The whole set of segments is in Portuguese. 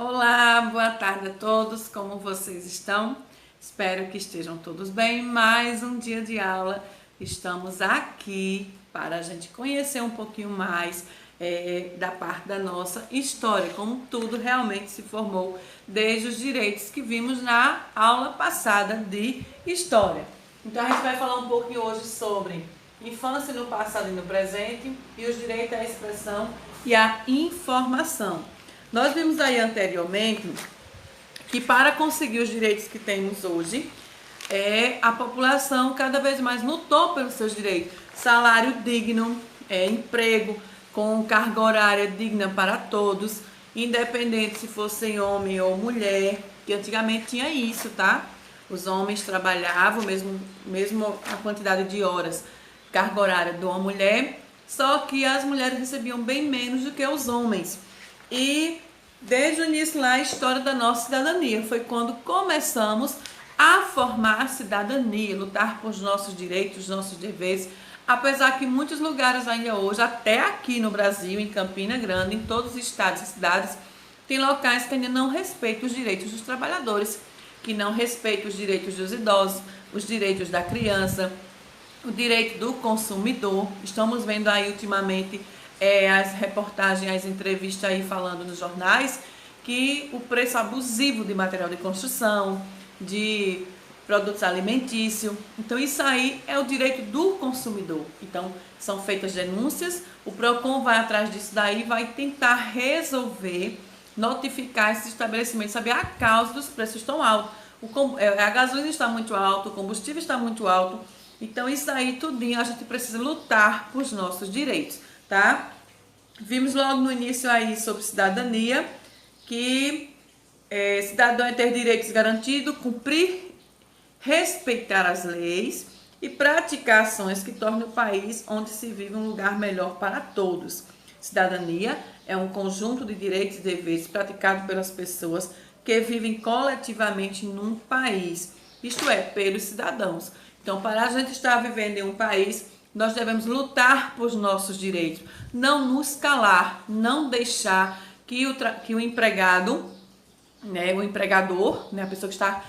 Olá, boa tarde a todos, como vocês estão? Espero que estejam todos bem. Mais um dia de aula, estamos aqui para a gente conhecer um pouquinho mais da parte da nossa história, como tudo realmente se formou desde os direitos que vimos na aula passada de história. Então a gente vai falar um pouquinho hoje sobre infância no passado e no presente e os direitos à expressão e à informação. Nós vimos aí anteriormente que para conseguir os direitos que temos hoje, a população cada vez mais lutou pelos seus direitos. Salário digno, emprego com carga horária digna para todos, independente se fossem homem ou mulher, que antigamente tinha isso, tá? Os homens trabalhavam, mesmo a quantidade de horas, carga horária de uma mulher, só que as mulheres recebiam bem menos do que os homens. E desde o início lá, a história da nossa cidadania foi quando começamos a formar a cidadania, lutar por nossos direitos, nossos deveres, apesar que em muitos lugares ainda hoje, até aqui no Brasil, em Campina Grande, em todos os estados e cidades, tem locais que ainda não respeitam os direitos dos trabalhadores, que não respeitam os direitos dos idosos, os direitos da criança, o direito do consumidor. Estamos vendo aí ultimamente as reportagens, as entrevistas aí falando nos jornais que o preço abusivo de material de construção, de produtos alimentícios. Então isso aí é o direito do consumidor. Então são feitas denúncias, o PROCON vai atrás disso daí, vai tentar resolver, notificar esses estabelecimentos, saber a causa dos preços tão altos. A gasolina está muito alta, o combustível está muito alto. Então isso aí tudinho a gente precisa lutar por os nossos direitos, tá? Vimos logo no início aí sobre cidadania, que cidadão é ter direitos garantidos, cumprir, respeitar as leis e praticar ações que tornem o país onde se vive um lugar melhor para todos. Cidadania é um conjunto de direitos e deveres praticados pelas pessoas que vivem coletivamente num país, isto é, pelos cidadãos. Então, para a gente estar vivendo em um país, nós devemos lutar por nossos direitos, não nos calar, não deixar que o empregado, o empregador, a pessoa que está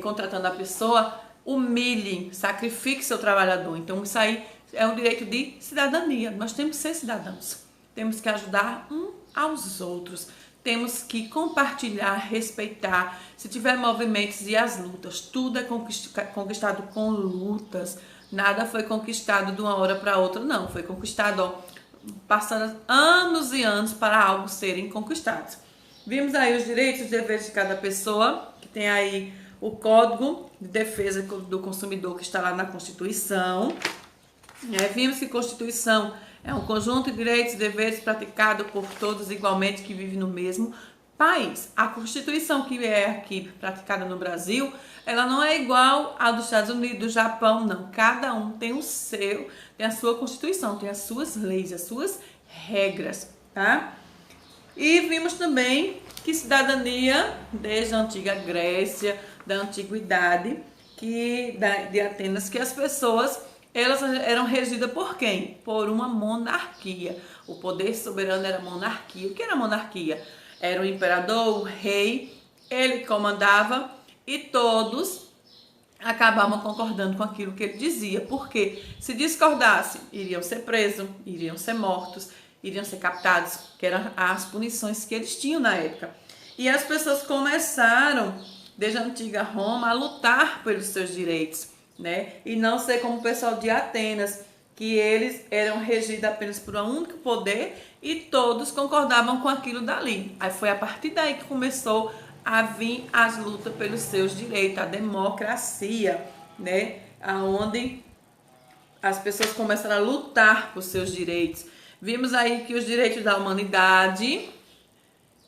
contratando a pessoa, humilhe, sacrifique seu trabalhador. Então, isso aí é um direito de cidadania. Nós temos que ser cidadãos, temos que ajudar uns aos outros. Temos que compartilhar, respeitar. Se tiver movimentos e as lutas, tudo é conquistado com lutas. Nada foi conquistado de uma hora para outra, não. Foi conquistado, passando anos e anos para algo serem conquistados. Vimos aí os direitos e deveres de cada pessoa, que tem aí o Código de Defesa do Consumidor, que está lá na Constituição. Vimos que a Constituição é um conjunto de direitos e deveres praticado por todos igualmente que vivem no mesmo país. A Constituição que é aqui praticada no Brasil, ela não é igual à dos Estados Unidos, do Japão, não. Cada um tem o seu, tem a sua Constituição, tem as suas leis, as suas regras, tá? E vimos também que cidadania, desde a antiga Grécia, da antiguidade, de Atenas, que as pessoas elas eram regidas por quem? Por uma monarquia. O poder soberano era monarquia. O que era monarquia? Era o imperador, o rei, ele comandava e todos acabavam concordando com aquilo que ele dizia. Porque se discordasse, iriam ser presos, iriam ser mortos, iriam ser captados, que eram as punições que eles tinham na época. E as pessoas começaram, desde a antiga Roma, a lutar pelos seus direitos. E não ser como o pessoal de Atenas, que eles eram regidos apenas por um único poder e todos concordavam com aquilo dali. Aí foi a partir daí que começou a vir as lutas pelos seus direitos, a democracia, onde as pessoas começaram a lutar por seus direitos. Vimos aí que os direitos da humanidade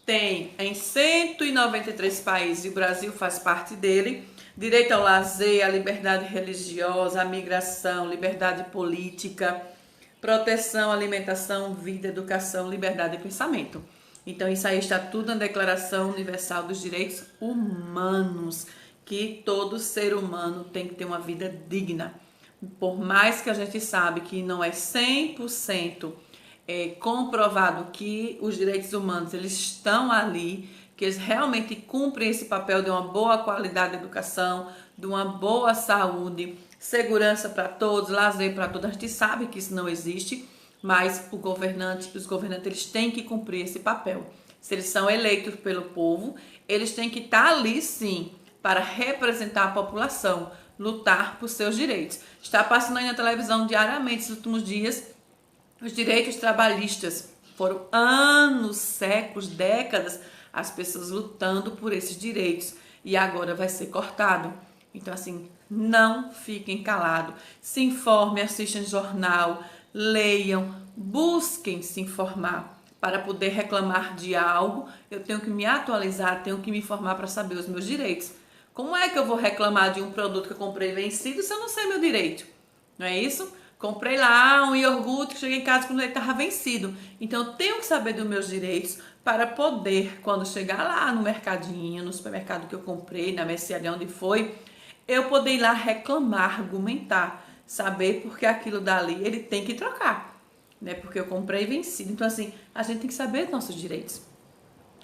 tem em 193 países, e o Brasil faz parte dele. Direito ao lazer, à liberdade religiosa, à migração, liberdade política, proteção, alimentação, vida, educação, liberdade de pensamento. Então isso aí está tudo na Declaração Universal dos Direitos Humanos, que todo ser humano tem que ter uma vida digna. Por mais que a gente sabe que não é 100% comprovado que os direitos humanos eles estão ali, que eles realmente cumprem esse papel de uma boa qualidade de educação, de uma boa saúde, segurança para todos, lazer para todos. A gente sabe que isso não existe, mas os governantes eles têm que cumprir esse papel. Se eles são eleitos pelo povo, eles têm que estar ali sim para representar a população, lutar por seus direitos. Está passando aí na televisão diariamente nos últimos dias os direitos trabalhistas. Foram anos, séculos, décadas as pessoas lutando por esses direitos e agora vai ser cortado. Então assim, não fiquem calados, se informem, assistam jornal, leiam, busquem se informar. Para poder reclamar de algo, eu tenho que me atualizar, tenho que me informar para saber os meus direitos. Como é que eu vou reclamar de um produto que eu comprei vencido se eu não sei meu direito? Não é isso? Comprei lá um iogurte, cheguei em casa quando ele estava vencido. Então eu tenho que saber dos meus direitos para poder, quando chegar lá no mercadinho, no supermercado que eu comprei, na mercearia onde foi, eu poder ir lá reclamar, argumentar, saber porque aquilo dali ele tem que trocar. Né? Porque eu comprei vencido. Então, assim, a gente tem que saber dos nossos direitos.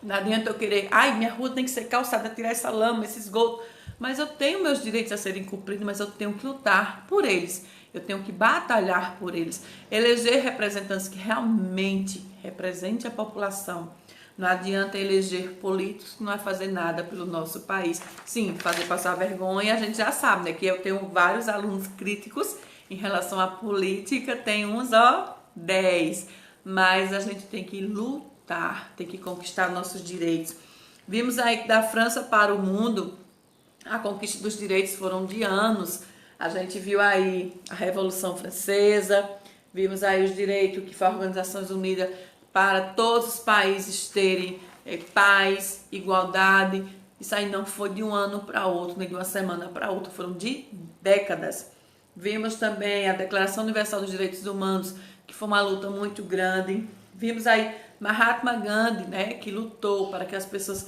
Não adianta eu querer, minha rua tem que ser calçada, tirar essa lama, esse esgoto. Mas eu tenho meus direitos a serem cumpridos, mas eu tenho que lutar por eles. Eu tenho que batalhar por eles. Eleger representantes que realmente representem a população. Não adianta eleger políticos que não vai fazer nada pelo nosso país. Sim, fazer passar vergonha, a gente já sabe, né? Que eu tenho vários alunos críticos em relação à política. Tem uns, 10, mas a gente tem que lutar, tem que conquistar nossos direitos. Vimos aí que da França para o mundo, a conquista dos direitos foram de anos. A gente viu aí a Revolução Francesa, vimos aí os direitos que foi a Organizações Unidas para todos os países terem paz, igualdade. Isso aí não foi de um ano para outro, nem de uma semana para outra, foram de décadas. Vimos também a Declaração Universal dos Direitos Humanos, que foi uma luta muito grande. Vimos aí Mahatma Gandhi, né, que lutou para que as pessoas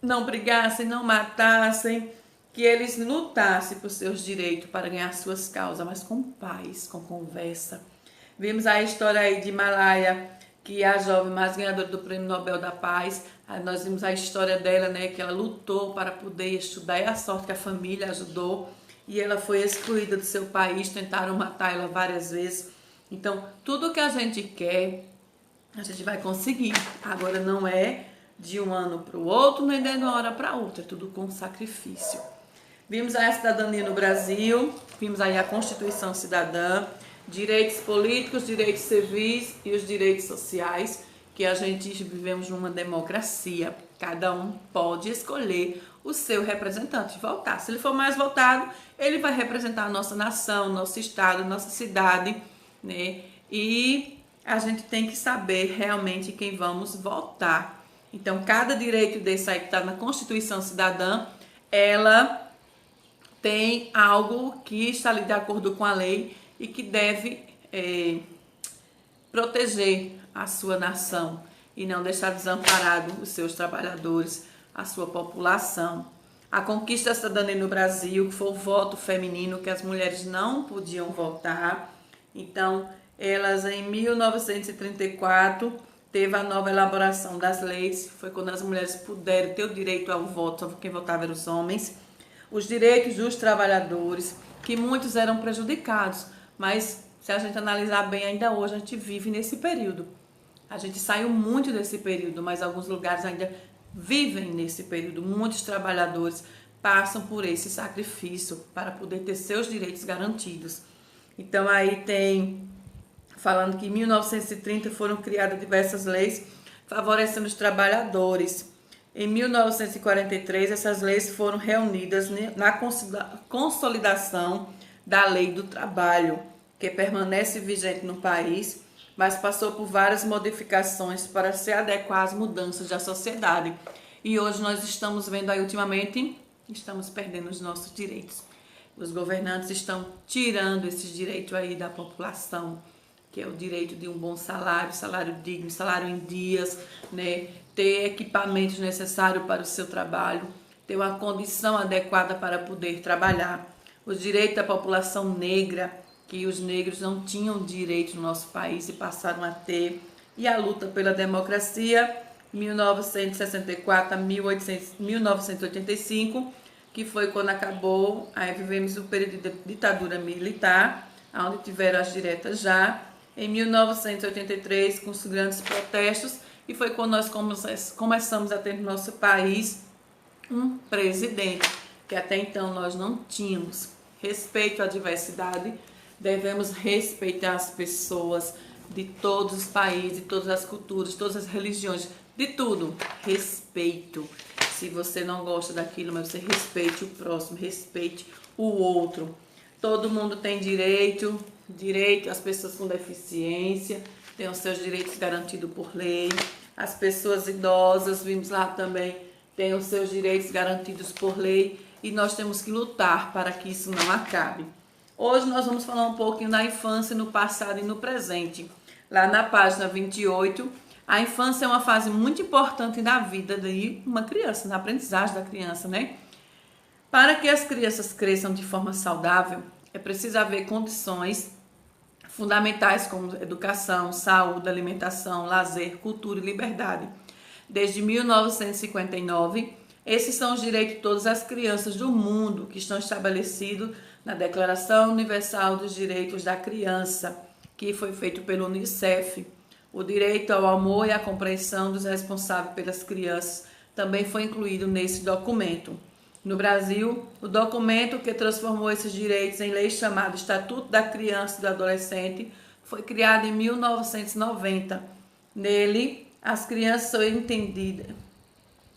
não brigassem, não matassem, que eles lutassem por seus direitos para ganhar suas causas, mas com paz, com conversa. Vimos a história aí de Malala, que é a jovem mais ganhadora do Prêmio Nobel da Paz. Aí nós vimos a história dela, né, que ela lutou para poder estudar, e a sorte que a família ajudou, e ela foi excluída do seu país, tentaram matar ela várias vezes. Então, tudo que a gente quer, a gente vai conseguir. Agora não é de um ano para o outro, nem de uma hora para outra, é tudo com sacrifício. Vimos aí a cidadania no Brasil, vimos aí a Constituição Cidadã, direitos políticos, direitos civis e os direitos sociais, que a gente vivemos numa democracia. Cada um pode escolher o seu representante, votar. Se ele for mais votado, ele vai representar a nossa nação, nosso estado, nossa cidade, né? E a gente tem que saber realmente quem vamos votar. Então, cada direito desse aí que está na Constituição Cidadã, ela tem algo que está ali de acordo com a lei e que deve proteger a sua nação e não deixar desamparado os seus trabalhadores, a sua população. A conquista da cidadania no Brasil, que foi o voto feminino, que as mulheres não podiam votar. Então, elas em 1934 teve a nova elaboração das leis, foi quando as mulheres puderam ter o direito ao voto, só quem votava eram os homens. Os direitos dos trabalhadores, que muitos eram prejudicados, mas se a gente analisar bem, ainda hoje a gente vive nesse período. A gente saiu muito desse período, mas alguns lugares ainda vivem nesse período. Muitos trabalhadores passam por esse sacrifício para poder ter seus direitos garantidos. Então aí tem, falando que em 1930 foram criadas diversas leis favorecendo os trabalhadores. Em 1943, essas leis foram reunidas na consolidação da Lei do Trabalho, que permanece vigente no país, mas passou por várias modificações para se adequar às mudanças da sociedade. E hoje nós estamos vendo aí, ultimamente, estamos perdendo os nossos direitos. Os governantes estão tirando esses direitos aí da população, que é o direito de um bom salário, salário digno, salário em dias, né? Ter equipamentos necessários para o seu trabalho, ter uma condição adequada para poder trabalhar. Os direitos da população negra, que os negros não tinham direito no nosso país e passaram a ter. E a luta pela democracia, 1964 a 1985, que foi quando acabou, aí vivemos o período de ditadura militar, onde tiveram as diretas já, em 1983, com os grandes protestos, e foi quando nós começamos a ter no nosso país um presidente, que até então nós não tínhamos. Respeito à diversidade, devemos respeitar as pessoas de todos os países, de todas as culturas, de todas as religiões, de tudo. Respeito. Se você não gosta daquilo, mas você respeite o próximo, respeite o outro. Todo mundo tem direito, as pessoas com deficiência têm os seus direitos garantidos por lei, as pessoas idosas, vimos lá também, têm os seus direitos garantidos por lei, e nós temos que lutar para que isso não acabe. Hoje nós vamos falar um pouquinho da infância, no passado e no presente. Lá na página 28, a infância é uma fase muito importante na vida de uma criança, na aprendizagem da criança, né? Para que as crianças cresçam de forma saudável, é preciso haver condições fundamentais como educação, saúde, alimentação, lazer, cultura e liberdade. Desde 1959, esses são os direitos de todas as crianças do mundo que estão estabelecidos na Declaração Universal dos Direitos da Criança, que foi feito pelo Unicef. O direito ao amor e à compreensão dos responsáveis pelas crianças também foi incluído nesse documento. No Brasil, o documento que transformou esses direitos em lei chamado Estatuto da Criança e do Adolescente foi criado em 1990. Nele, as crianças são entendidas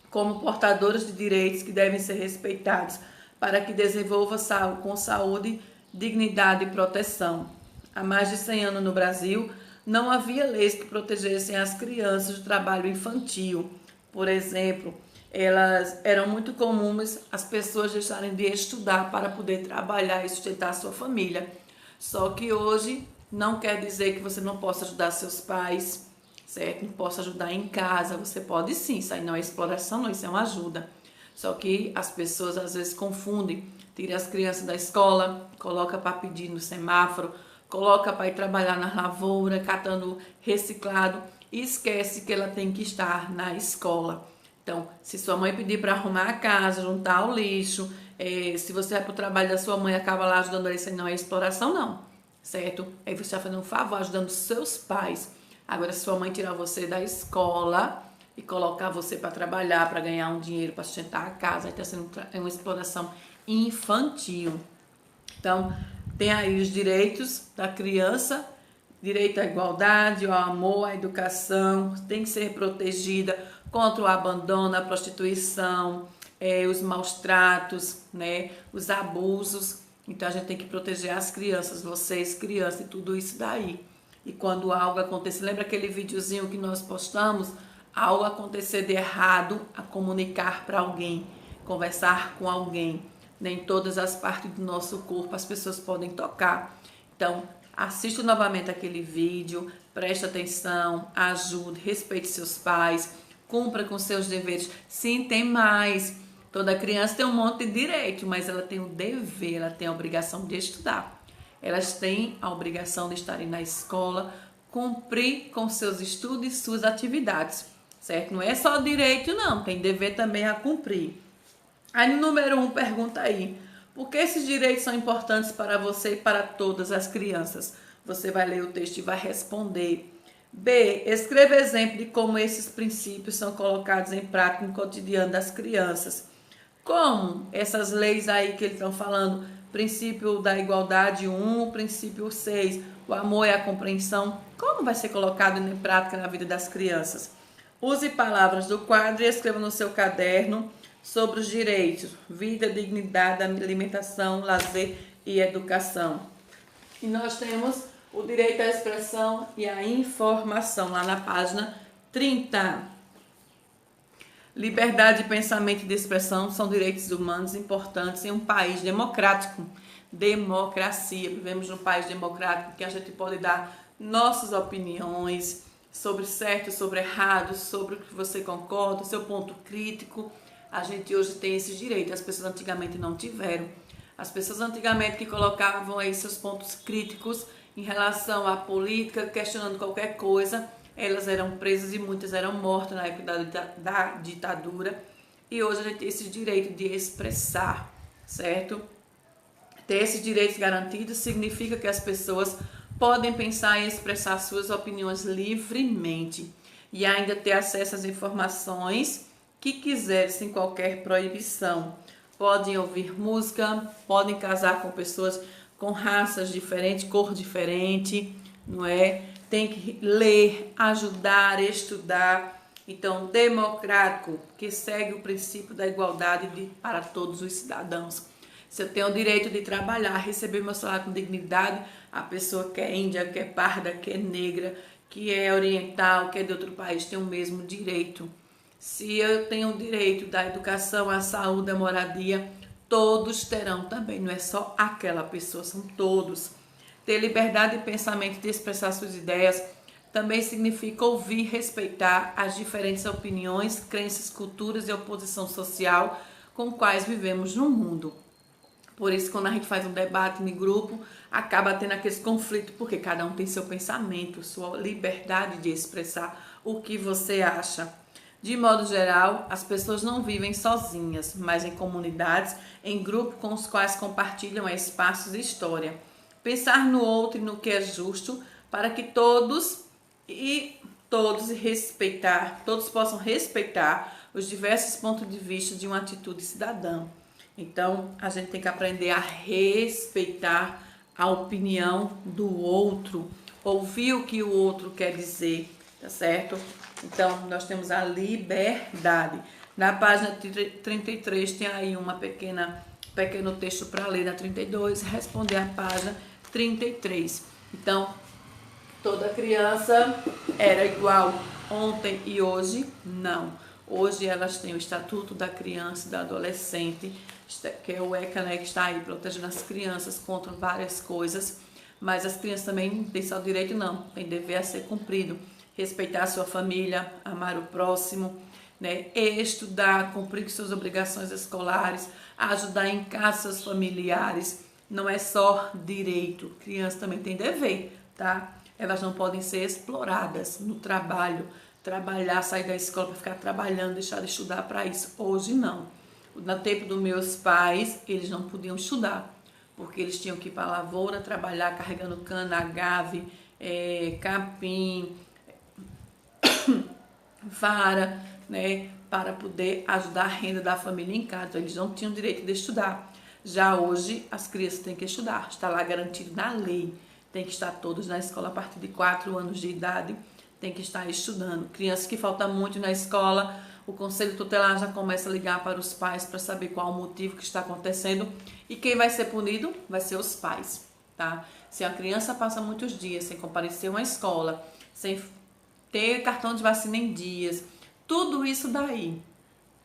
como portadoras de direitos que devem ser respeitados para que desenvolva com saúde, dignidade e proteção. Há mais de 100 anos no Brasil, não havia leis que protegessem as crianças do trabalho infantil. Por exemplo, eram muito comuns as pessoas deixarem de estudar para poder trabalhar e sustentar a sua família. Só que hoje não quer dizer que você não possa ajudar seus pais, certo? Não possa ajudar em casa, você pode sim, isso aí não é exploração, não, isso é uma ajuda. Só que as pessoas às vezes confundem, tira as crianças da escola, coloca para pedir no semáforo, coloca para ir trabalhar na lavoura, catando reciclado e esquece que ela tem que estar na escola. Então, se sua mãe pedir para arrumar a casa, juntar o lixo, se você vai para o trabalho da sua mãe e acaba lá ajudando ela, isso não é exploração não, certo? Aí você está fazendo um favor, ajudando seus pais. Agora, se sua mãe tirar você da escola e colocar você para trabalhar, para ganhar um dinheiro, para sustentar a casa, aí está sendo uma exploração infantil. Então, tem aí os direitos da criança, direito à igualdade, ao amor, à educação, tem que ser protegida contra o abandono, a prostituição, os maus tratos, né, os abusos. Então, a gente tem que proteger as crianças, vocês, crianças, e tudo isso daí. E quando algo acontecer, lembra aquele videozinho que nós postamos? Algo acontecer de errado, a comunicar para alguém, conversar com alguém. Nem todas as partes do nosso corpo as pessoas podem tocar. Então, assista novamente aquele vídeo, preste atenção, ajude, respeite seus pais, cumpra com seus deveres. Sim, tem mais. Toda criança tem um monte de direito, mas ela tem o dever, ela tem a obrigação de estudar. Elas têm a obrigação de estarem na escola, cumprir com seus estudos e suas atividades, certo? Não é só direito, não, tem dever também a cumprir. Aí no número 1, pergunta aí, por que esses direitos são importantes para você e para todas as crianças? Você vai ler o texto e vai responder. B, escreva exemplo de como esses princípios são colocados em prática no cotidiano das crianças. Como essas leis aí que eles estão falando, princípio da igualdade 1, princípio 6, o amor e a compreensão, como vai ser colocado em prática na vida das crianças? Use palavras do quadro e escreva no seu caderno sobre os direitos, vida, dignidade, alimentação, lazer e educação. E nós temos o direito à expressão e à informação, lá na página 30. Liberdade de pensamento e de expressão são direitos humanos importantes em um país democrático. Democracia. Vivemos num país democrático que a gente pode dar nossas opiniões sobre certo, sobre errado, sobre o que você concorda, o seu ponto crítico. A gente hoje tem esses direitos, as pessoas antigamente não tiveram. As pessoas antigamente que colocavam aí seus pontos críticos em relação à política, questionando qualquer coisa, elas eram presas e muitas eram mortas na época da ditadura. E hoje a gente tem esse direito de expressar, certo? Ter esses direitos garantidos significa que as pessoas podem pensar e expressar suas opiniões livremente e ainda ter acesso às informações que quiserem sem qualquer proibição. Podem ouvir música, podem casar com pessoas com raças diferentes, cor diferente, não é? Tem que ler, ajudar, estudar. Então, democrático, que segue o princípio da igualdade para todos os cidadãos. Se eu tenho o direito de trabalhar, receber meu salário com dignidade, a pessoa que é índia, que é parda, que é negra, que é oriental, que é de outro país, tem o mesmo direito. Se eu tenho o direito da educação, à saúde, à moradia, todos terão também, não é só aquela pessoa, são todos. Ter liberdade de pensamento, de expressar suas ideias, também significa ouvir e respeitar as diferentes opiniões, crenças, culturas e oposição social com quais vivemos no mundo. Por isso, quando a gente faz um debate em grupo, acaba tendo aqueles conflitos, porque cada um tem seu pensamento, sua liberdade de expressar o que você acha. De modo geral, as pessoas não vivem sozinhas, mas em comunidades, em grupos com os quais compartilham espaços e história. Pensar no outro e no que é justo, para que todos possam respeitar os diversos pontos de vista de uma atitude cidadã. Então, a gente tem que aprender a respeitar a opinião do outro, ouvir o que o outro quer dizer, tá certo? Então, nós temos a liberdade. Na página 33 tem aí pequeno texto para ler na 32, responder a página 33. Então, toda criança era igual ontem e hoje? Não. Hoje elas têm o Estatuto da Criança e da Adolescente, que é o ECA, né, que está aí protegendo as crianças contra várias coisas, mas as crianças também não têm só direito, não, tem dever a ser cumprido. Respeitar a sua família, amar o próximo, né, estudar, cumprir com suas obrigações escolares, ajudar em casa seus familiares. Não é só direito, criança também tem dever, tá? Elas não podem ser exploradas no trabalho, trabalhar, sair da escola para ficar trabalhando, deixar de estudar para isso. Hoje não. No tempo dos meus pais, eles não podiam estudar, porque eles tinham que ir para a lavoura, trabalhar carregando cana, agave, capim, vara, né, para poder ajudar a renda da família em casa. Então, eles não tinham direito de estudar. Já hoje, as crianças têm que estudar, está lá garantido na lei. Tem que estar todos na escola a partir de 4 anos de idade, tem que estar estudando. Crianças que faltam muito na escola, o Conselho Tutelar já começa a ligar para os pais para saber qual o motivo que está acontecendo. E quem vai ser punido vai ser os pais, tá? Se a criança passa muitos dias sem comparecer a uma escola, sem ter cartão de vacina em dias, tudo isso daí,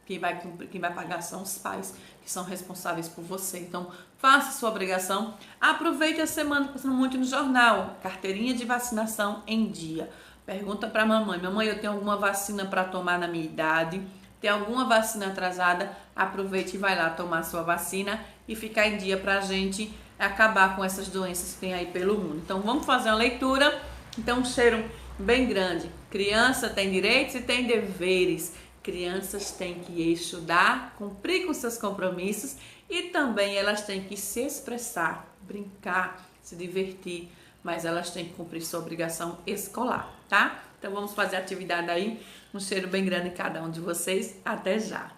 quem vai pagar são os pais, que são responsáveis por você. Então, faça a sua obrigação. Aproveite a semana, passando muito no jornal. Carteirinha de vacinação em dia. Pergunta para a mamãe: mamãe, eu tenho alguma vacina para tomar na minha idade? Tem alguma vacina atrasada? Aproveite e vai lá tomar a sua vacina e ficar em dia para a gente acabar com essas doenças que tem aí pelo mundo. Então, vamos fazer uma leitura. Então, um cheiro bem grande. Criança tem direitos e tem deveres. Crianças têm que estudar, cumprir com seus compromissos e também elas têm que se expressar, brincar, se divertir, mas elas têm que cumprir sua obrigação escolar, tá? Então vamos fazer a atividade aí. Um cheiro bem grande em cada um de vocês. Até já!